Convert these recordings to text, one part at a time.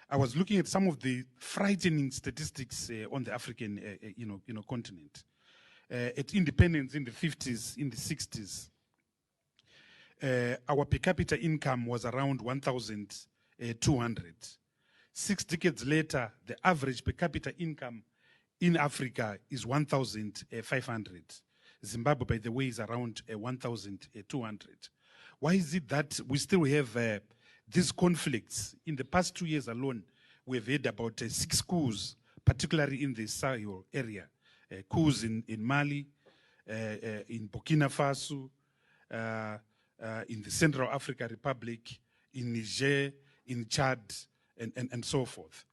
I was looking at some of the frightening statistics on the African, continent. At independence in the 50s, in the 60s, our per capita income was around 1,200. 6 decades later, the average per capita income in Africa is 1,500. Zimbabwe, by the way, is around 1,200. Why is it that we still have these conflicts? In the past 2 years alone, we've had about 6 coups, particularly in the Sahel area. Coups in Mali, in Burkina Faso, in the Central African Republic, in Niger, in Chad, and so forth.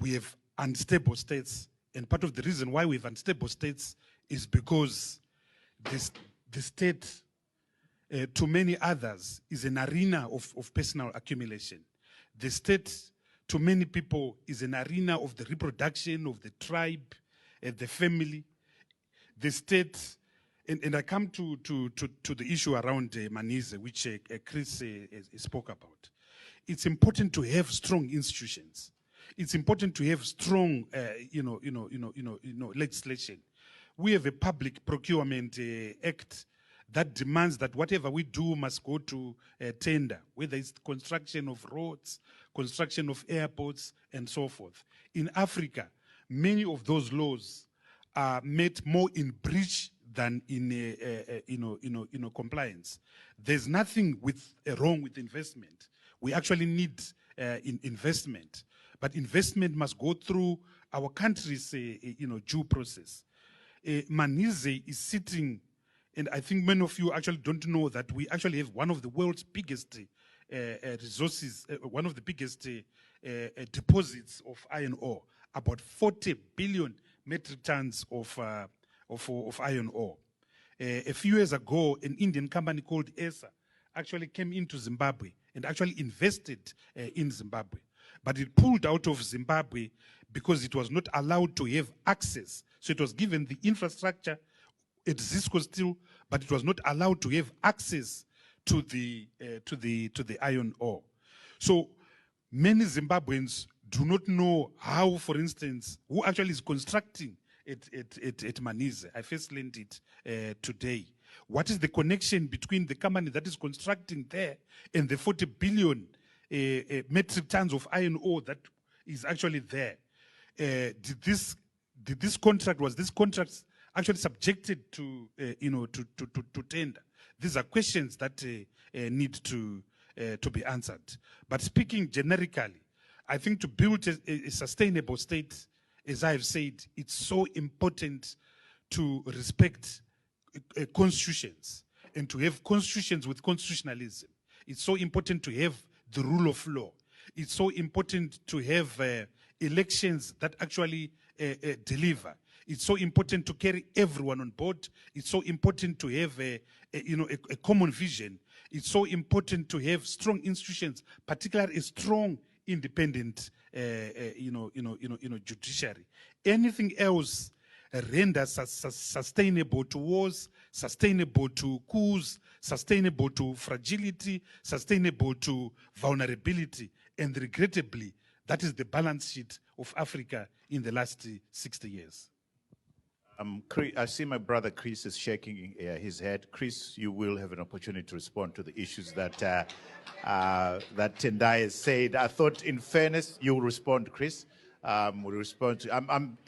We have unstable states, and part of the reason why we have unstable states is because the state, to many others, is an arena of personal accumulation. The state, to many people, is an arena of the reproduction of the tribe, the family. The state, and I come to the issue around Manize, which Chris spoke about. It's important to have strong institutions. It's important to have strong, legislation. We have a public procurement act that demands that whatever we do must go to tender, whether it's construction of roads, construction of airports, and so forth. In Africa, many of those laws are made more in breach than in compliance. There's nothing wrong with investment. We actually need investment, but investment must go through our country's due process. Manize is sitting, and I think many of you actually don't know that we actually have one of the world's biggest resources, one of the biggest deposits of iron ore, about 40 billion metric tons of iron ore. A few years ago, an Indian company called ESA actually came into Zimbabwe and actually invested in Zimbabwe. But it pulled out of Zimbabwe because it was not allowed to have access. So it was given the infrastructure at Zisco Steel, but it was not allowed to have access to the iron ore. So many Zimbabweans do not know how, for instance, who actually is constructing at Manize. I first learned it today. What is the connection between the company that is constructing there and the 40 billion metric tons of iron ore that is actually there? Was this contract actually subjected to tender? These are questions that need to be answered. But speaking generically, I think to build a sustainable state, as I have said, it's so important to respect constitutions and to have constitutions with constitutionalism. It's so important to have the rule of law. It's so important to have elections that actually deliver. It's so important to carry everyone on board. It's so important to have a common vision. It's so important to have strong institutions, particularly a strong independent judiciary. Anything else renders sustainable to wars, sustainable to coups, sustainable to fragility, sustainable to vulnerability. And regrettably, that is the balance sheet of Africa in the last 60 years. I see my brother Chris is shaking his head. Chris, you will have an opportunity to respond to the issues that that Tendai has said. I thought, in fairness, you will respond, Chris. We'll respond to. I'm